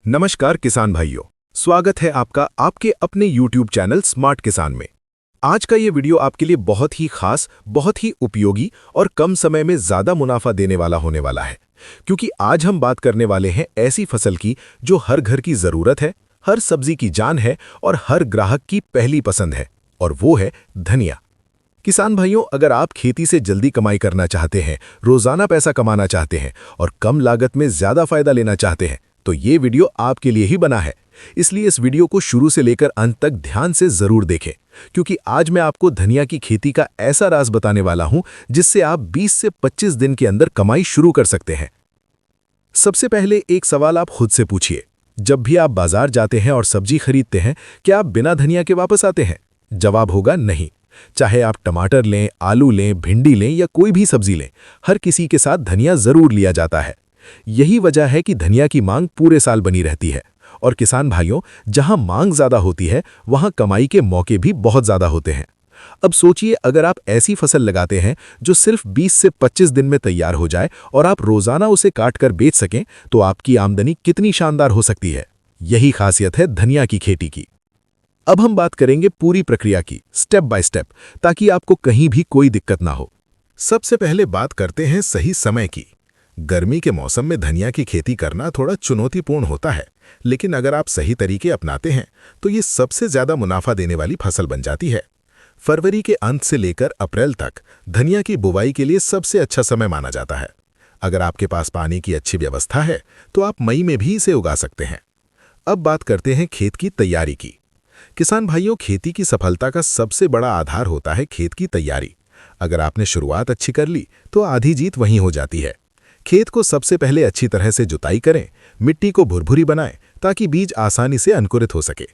नमस्कार किसान भाइयों, स्वागत है आपका आपके अपने YouTube चैनल स्मार्ट किसान में। आज का ये वीडियो आपके लिए बहुत ही खास, बहुत ही उपयोगी और कम समय में ज़्यादा मुनाफा देने वाला होने वाला है, क्योंकि आज हम बात करने वाले हैं ऐसी फसल की जो हर घर की ज़रूरत है, हर सब्जी की जान है और हर ग्राहक की पहली पसंद है, और वो है धनिया। किसान भाइयों, अगर आप खेती से जल्दी कमाई करना चाहते हैं, रोज़ाना पैसा कमाना चाहते हैं और कम लागत में ज़्यादा फायदा लेना चाहते हैं, तो ये वीडियो आपके लिए ही बना है। इसलिए इस वीडियो को शुरू से लेकर अंत तक ध्यान से ज़रूर देखें, क्योंकि आज मैं आपको धनिया की खेती का ऐसा राज बताने वाला हूं जिससे आप 20 से 25 दिन के अंदर कमाई शुरू कर सकते हैं। सबसे पहले एक सवाल आप खुद से पूछिए, जब भी आप बाजार जाते हैं और सब्जी खरीदते हैं, क्या आप बिना धनिया के वापस आते हैं? जवाब होगा नहीं। चाहे आप टमाटर लें, आलू लें, भिंडी लें या कोई भी सब्जी लें, हर किसी के साथ धनिया ज़रूर लिया जाता है। यही वजह है कि धनिया की मांग पूरे साल बनी रहती है। और किसान भाइयों, जहां मांग ज़्यादा होती है, वहां कमाई के मौके भी बहुत ज़्यादा होते हैं। अब सोचिए, अगर आप ऐसी फसल लगाते हैं जो सिर्फ 20 से 25 दिन में तैयार हो जाए और आप रोज़ाना उसे काट कर बेच सकें, तो आपकी आमदनी कितनी शानदार हो सकती है। यही खासियत है धनिया की खेती की। अब हम बात करेंगे पूरी प्रक्रिया की, स्टेप बाय स्टेप, ताकि आपको कहीं भी कोई दिक्कत ना हो। सबसे पहले बात करते हैं सही समय की। गर्मी के मौसम में धनिया की खेती करना थोड़ा चुनौतीपूर्ण होता है, लेकिन अगर आप सही तरीके अपनाते हैं तो ये सबसे ज़्यादा मुनाफा देने वाली फसल बन जाती है। फरवरी के अंत से लेकर अप्रैल तक धनिया की बुवाई के लिए सबसे अच्छा समय माना जाता है। अगर आपके पास पानी की अच्छी व्यवस्था है तो आप मई में भी इसे उगा सकते हैं। अब बात करते हैं खेत की तैयारी की। किसान भाइयों, खेती की सफलता का सबसे बड़ा आधार होता है खेत की तैयारी। अगर आपने शुरुआत अच्छी कर ली तो आधी जीत वहीं हो जाती है। खेत को सबसे पहले अच्छी तरह से जुताई करें, मिट्टी को भुरभुरी बनाएं ताकि बीज आसानी से अंकुरित हो सके।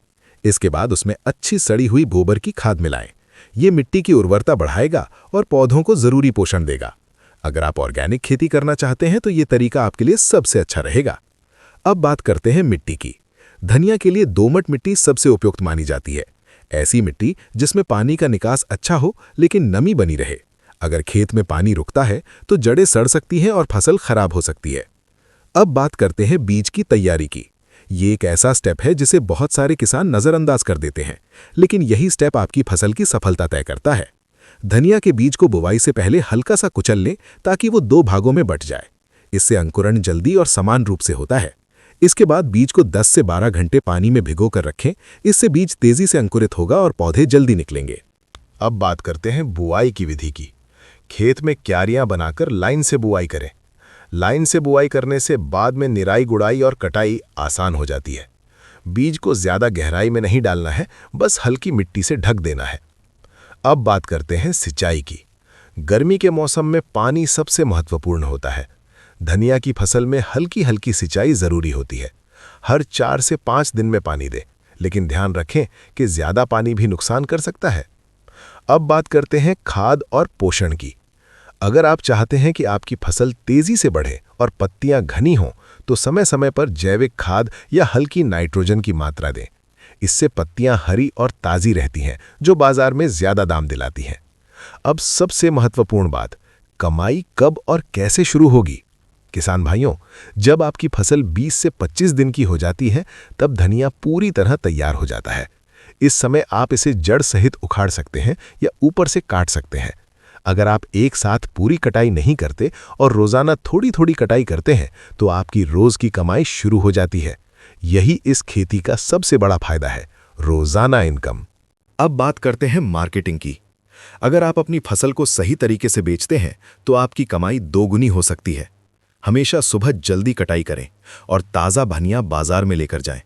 इसके बाद उसमें अच्छी सड़ी हुई गोबर की खाद मिलाएं। ये मिट्टी की उर्वरता बढ़ाएगा और पौधों को जरूरी पोषण देगा। अगर आप ऑर्गेनिक खेती करना चाहते हैं तो ये तरीका आपके लिए सबसे अच्छा रहेगा। अब बात करते हैं मिट्टी की। धनिया के लिए दोमट मिट्टी सबसे उपयुक्त मानी जाती है। ऐसी मिट्टी जिसमें पानी का निकास अच्छा हो लेकिन नमी बनी रहे। अगर खेत में पानी रुकता है तो जड़ें सड़ सकती हैं और फसल खराब हो सकती है। अब बात करते हैं बीज की तैयारी की। ये एक ऐसा स्टेप है जिसे बहुत सारे किसान नज़रअंदाज कर देते हैं, लेकिन यही स्टेप आपकी फसल की सफलता तय करता है। धनिया के बीज को बुवाई से पहले हल्का सा कुचल लें ताकि वो 2 भागों में बंट जाए। इससे अंकुरण जल्दी और समान रूप से होता है। इसके बाद बीज को 10 से 12 घंटे पानी में भिगो कर रखें। इससे बीज तेजी से अंकुरित होगा और पौधे जल्दी निकलेंगे। अब बात करते हैं बुआई की विधि की। खेत में क्यारियां बनाकर लाइन से बुआई करें। लाइन से बुआई करने से बाद में निराई गुड़ाई और कटाई आसान हो जाती है। बीज को ज़्यादा गहराई में नहीं डालना है, बस हल्की मिट्टी से ढक देना है। अब बात करते हैं सिंचाई की। गर्मी के मौसम में पानी सबसे महत्वपूर्ण होता है। धनिया की फसल में हल्की हल्की सिंचाई ज़रूरी होती है। हर 4 से 5 दिन में पानी दें, लेकिन ध्यान रखें कि ज़्यादा पानी भी नुकसान कर सकता है। अब बात करते हैं खाद और पोषण की। अगर आप चाहते हैं कि आपकी फसल तेजी से बढ़े और पत्तियां घनी हों, तो समय समय पर जैविक खाद या हल्की नाइट्रोजन की मात्रा दें। इससे पत्तियां हरी और ताज़ी रहती हैं, जो बाजार में ज़्यादा दाम दिलाती हैं। अब सबसे महत्वपूर्ण बात, कमाई कब और कैसे शुरू होगी। किसान भाइयों, जब आपकी फसल 20 से 25 दिन की हो जाती है, तब धनिया पूरी तरह तैयार हो जाता है। इस समय आप इसे जड़ सहित उखाड़ सकते हैं या ऊपर से काट सकते हैं। अगर आप एक साथ पूरी कटाई नहीं करते और रोजाना थोड़ी थोड़ी कटाई करते हैं, तो आपकी रोज की कमाई शुरू हो जाती है। यही इस खेती का सबसे बड़ा फायदा है, रोजाना इनकम। अब बात करते हैं मार्केटिंग की। अगर आप अपनी फसल को सही तरीके से बेचते हैं तो आपकी कमाई दोगुनी हो सकती है। हमेशा सुबह जल्दी कटाई करें और ताज़ा धनिया बाजार में लेकर जाएं।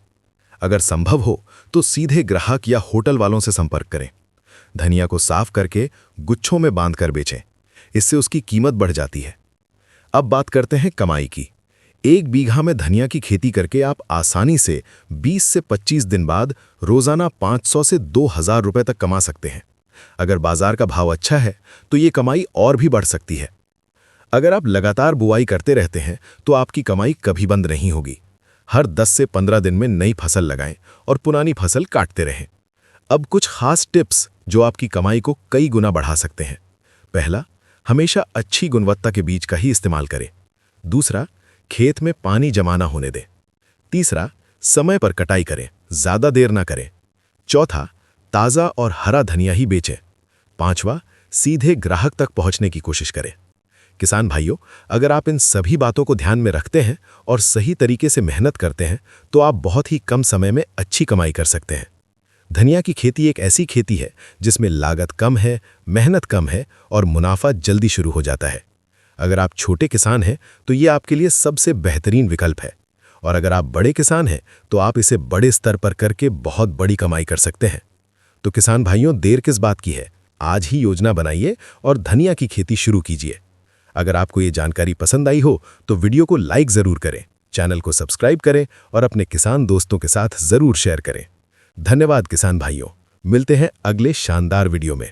अगर संभव हो तो सीधे ग्राहक या होटल वालों से संपर्क करें। धनिया को साफ करके गुच्छों में बांधकर बेचें, इससे उसकी कीमत बढ़ जाती है। अब बात करते हैं कमाई की। 1 बीघा में धनिया की खेती करके आप आसानी से 20 से 25 दिन बाद रोजाना 500 से 2000 रुपए तक कमा सकते हैं। अगर बाजार का भाव अच्छा है तो ये कमाई और भी बढ़ सकती है। अगर आप लगातार बुआई करते रहते हैं तो आपकी कमाई कभी बंद नहीं होगी। हर 10 से 15 दिन में नई फसल लगाएं और पुरानी फसल काटते रहें। अब कुछ खास टिप्स जो आपकी कमाई को कई गुना बढ़ा सकते हैं। पहला, हमेशा अच्छी गुणवत्ता के बीज का ही इस्तेमाल करें। दूसरा, खेत में पानी जमा ना होने दें। तीसरा, समय पर कटाई करें, ज़्यादा देर ना करें। चौथा, ताज़ा और हरा धनिया ही बेचें। पांचवा, सीधे ग्राहक तक पहुंचने की कोशिश करें। किसान भाइयों, अगर आप इन सभी बातों को ध्यान में रखते हैं और सही तरीके से मेहनत करते हैं तो आप बहुत ही कम समय में अच्छी कमाई कर सकते हैं। धनिया की खेती एक ऐसी खेती है जिसमें लागत कम है, मेहनत कम है और मुनाफा जल्दी शुरू हो जाता है। अगर आप छोटे किसान हैं तो ये आपके लिए सबसे बेहतरीन विकल्प है, और अगर आप बड़े किसान हैं तो आप इसे बड़े स्तर पर करके बहुत बड़ी कमाई कर सकते हैं। तो किसान भाइयों, देर किस बात की है? आज ही योजना बनाइए और धनिया की खेती शुरू कीजिए। अगर आपको ये जानकारी पसंद आई हो तो वीडियो को लाइक ज़रूर करें, चैनल को सब्सक्राइब करें और अपने किसान दोस्तों के साथ ज़रूर शेयर करें। धन्यवाद किसान भाइयों, मिलते हैं अगले शानदार वीडियो में।